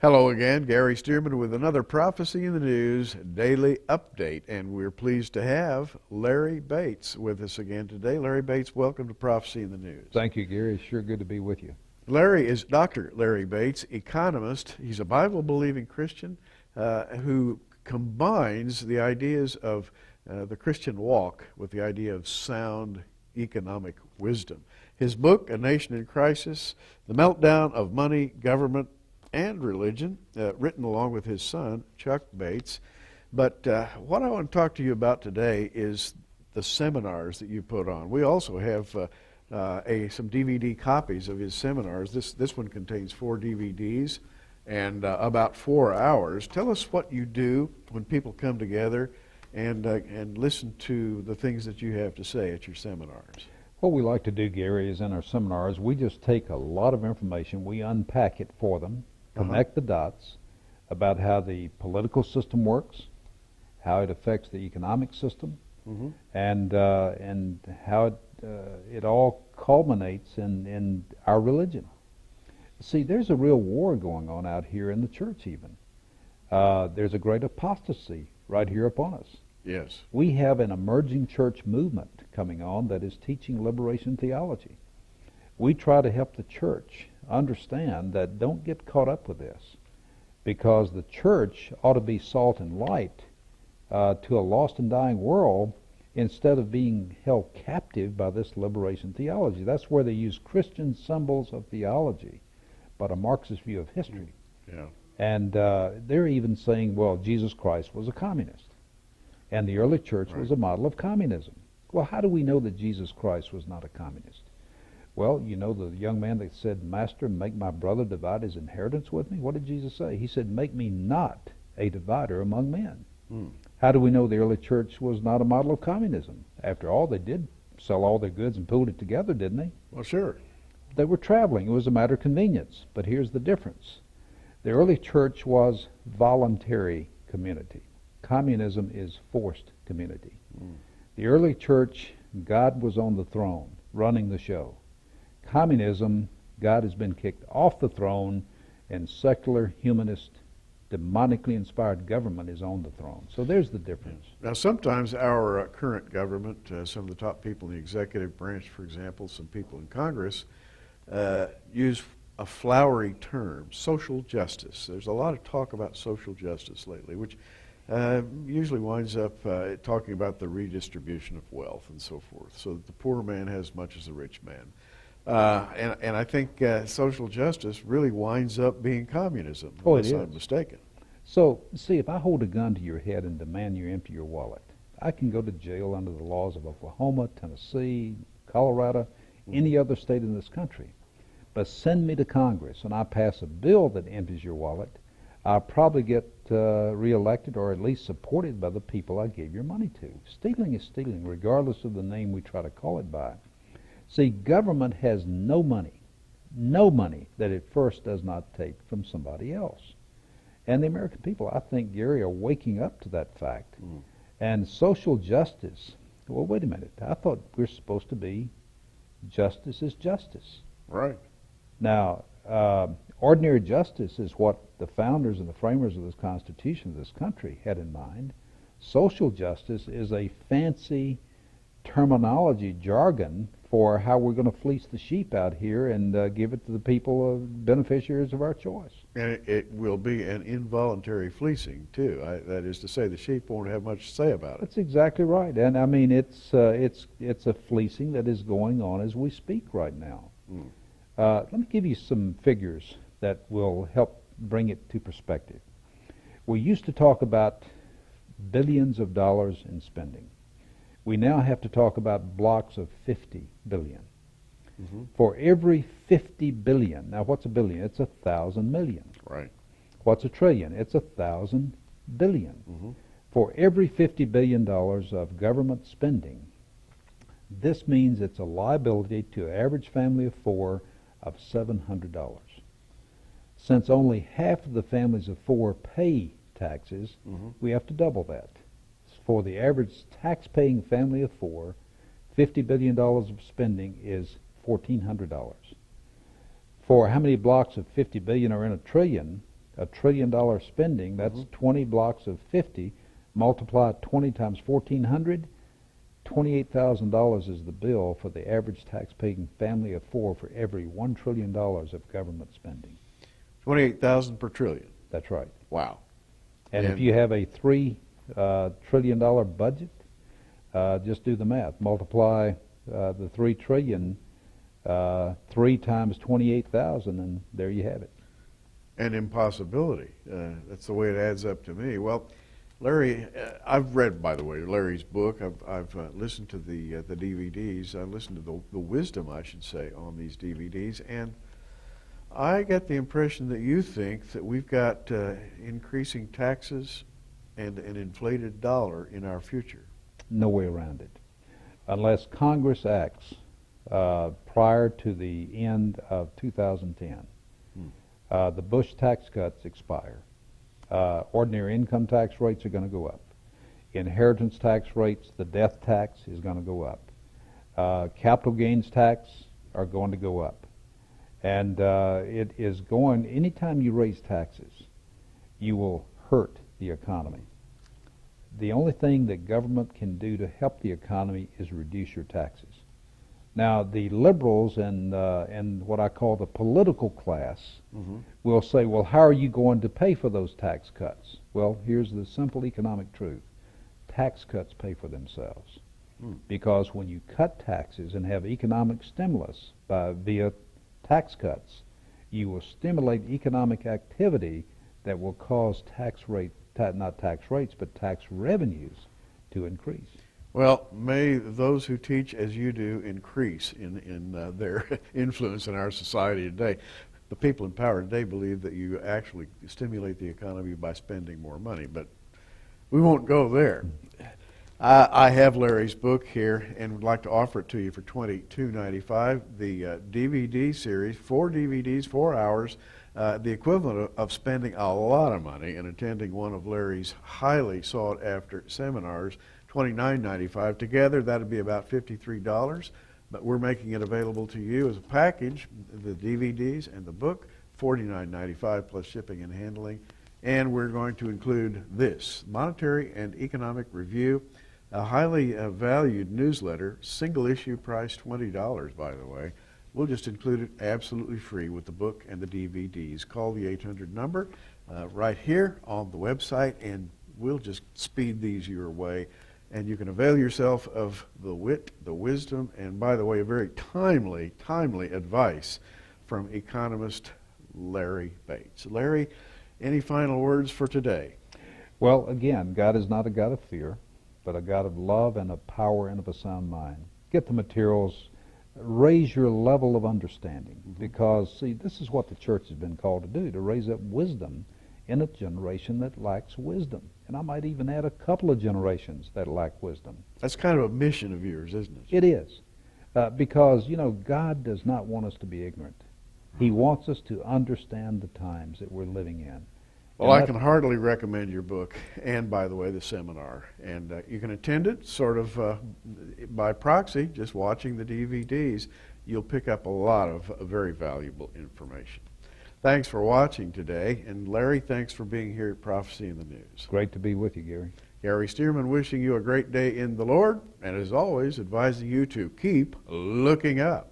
Hello again, Gary Stearman with another Prophecy in the News daily update, and we're pleased to have Larry Bates with us again today. Larry Bates, welcome to Prophecy in the News. Thank you, Gary. It's sure good to be with you. Larry is Dr. Larry Bates, economist. He's a Bible-believing Christian who combines the ideas of the Christian walk with the idea of sound economic wisdom. His book, A Nation in Crisis, The Meltdown of Money, Government, and Religion, written along with his son, Chuck Bates. But what I want to talk to you about today is the seminars that you put on. We also have some DVD copies of his seminars. This one contains 4 DVDs and about 4 hours. Tell us what you do when people come together and listen to the things that you have to say at your seminars. What we like to do, Gary, is in our seminars, we just take a lot of information, we unpack it for them, connect the dots about how the political system works, how it affects the economic system, and how it all culminates in our religion. See, there's a real war going on out here in the church even. There's a great apostasy right here upon us. Yes. We have an emerging church movement coming on that is teaching liberation theology. We try to help the church understand that don't get caught up with this, because the church ought to be salt and light to a lost and dying world instead of being held captive by this liberation theology. That's where they use Christian symbols of theology, but a Marxist view of history. Yeah. And they're even saying, well, Jesus Christ was a communist, and the early church was a model of communism. Well, how do we know that Jesus Christ was not a communist? Well, you know the young man that said, Master, make my brother divide his inheritance with me? What did Jesus say? He said, make me not a divider among men. How do we know the early church was not a model of communism? After all, they did sell all their goods and pooled it together, didn't they? Well, sure. They were traveling. It was a matter of convenience. But here's the difference. The early church was voluntary community. Communism is forced community. The early church, God was on the throne, running the show. Communism, God has been kicked off the throne, and secular, humanist, demonically inspired government is on the throne. So there's the difference. Now, sometimes our current government, some of the top people in the executive branch, for example, some people in Congress, use a flowery term, social justice. There's a lot of talk about social justice lately, which usually winds up talking about the redistribution of wealth and so forth, so that the poor man has as much as the rich man. And I think social justice really winds up being communism, unless I'm mistaken. So, see, if I hold a gun to your head and demand you empty your wallet, I can go to jail under the laws of Oklahoma, Tennessee, Colorado, any other state in this country. But send me to Congress and I pass a bill that empties your wallet, I'll probably get reelected or at least supported by the people I gave your money to. Stealing is stealing, regardless of the name we try to call it by. See, government has no money that it first does not take from somebody else. And the American people, I think, Gary, are waking up to that fact. And social justice, well, wait a minute. I thought we're supposed to be justice is justice. Right. Now, ordinary justice is what the founders and the framers of this Constitution of this country had in mind. Social justice is a fancy terminology, jargon, for how we're going to fleece the sheep out here and give it to the people, beneficiaries of our choice. And it will be an involuntary fleecing, too. That is to say, the sheep won't have much to say about it. That's exactly right. And I mean, it's a fleecing that is going on as we speak right now. Let me give you some figures that will help bring it to perspective. We used to talk about billions of dollars in spending. We now have to talk about blocks of 50 billion. For every 50 billion, now what's a billion? It's 1,000 million. Right. What's a trillion? It's 1,000 billion. For every $50 billion of government spending, this means it's a liability to an average family of 4 of $700. Since only half of the families of 4 pay taxes, we have to double that. For the average tax-paying family of 4, $50 billion of spending is $1,400. For how many blocks of 50 billion are in a trillion, $1 trillion spending, that's 20 blocks of 50. Multiply 20 times 1,400, $28,000 is the bill for the average tax-paying family of four for every $1 trillion of government spending. 28,000 per trillion. That's right. Wow. And if you have a $3 trillion budget, just do the math. Multiply the 3 trillion 3 times 28,000, and there you have it. An impossibility. That's the way it adds up to me. Well, Larry, I've read, by the way, Larry's book. I've listened to the DVDs. I listened to the wisdom, I should say, on these DVDs, and I get the impression that you think that we've got increasing taxes and an inflated dollar in our future. No way around it. Unless Congress acts prior to the end of 2010, the Bush tax cuts expire. Ordinary income tax rates are going to go up. Inheritance tax rates, the death tax is going to go up. Capital gains tax are going to go up. And it is going, anytime you raise taxes, you will hurt the economy. The only thing that government can do to help the economy is reduce your taxes. Now, the liberals and what I call the political class will say, well, how are you going to pay for those tax cuts? Well, here's the simple economic truth. Tax cuts pay for themselves. Because when you cut taxes and have economic stimulus via tax cuts, you will stimulate economic activity that will cause not tax rates, but tax revenues to increase. Well, may those who teach as you do increase in their influence in our society today. The people in power today believe that you actually stimulate the economy by spending more money, but we won't go there. I have Larry's book here and would like to offer it to you for $22.95. The DVD series, 4 DVDs, 4 hours, the equivalent of spending a lot of money and attending one of Larry's highly sought-after seminars. $29.95. Together, that would be about $53, but we're making it available to you as a package, the DVDs and the book, $49.95 plus shipping and handling. And we're going to include this, Monetary and Economic Review, a highly valued newsletter, single issue price $20, by the way. We'll just include it absolutely free with the book and the DVDs. Call the 800 number right here on the website, and we'll just speed these your way. And you can avail yourself of the wit, the wisdom, and by the way, a very timely advice from economist Larry Bates. Larry, any final words for today? Well, again, God is not a God of fear, but a God of love and of power and of a sound mind. Get the materials, raise your level of understanding, because, see, this is what the church has been called to do, to raise up wisdom in a generation that lacks wisdom. And I might even add a couple of generations that lack wisdom. That's kind of a mission of yours, isn't it? It is. Because, God does not want us to be ignorant. He wants us to understand the times that we're living in. Well, I can heartily recommend your book and, by the way, the seminar. And you can attend it sort of by proxy, just watching the DVDs. You'll pick up a lot of very valuable information. Thanks for watching today. And Larry, thanks for being here at Prophecy in the News. Great to be with you, Gary. Gary Stearman wishing you a great day in the Lord, and as always, advising you to keep looking up.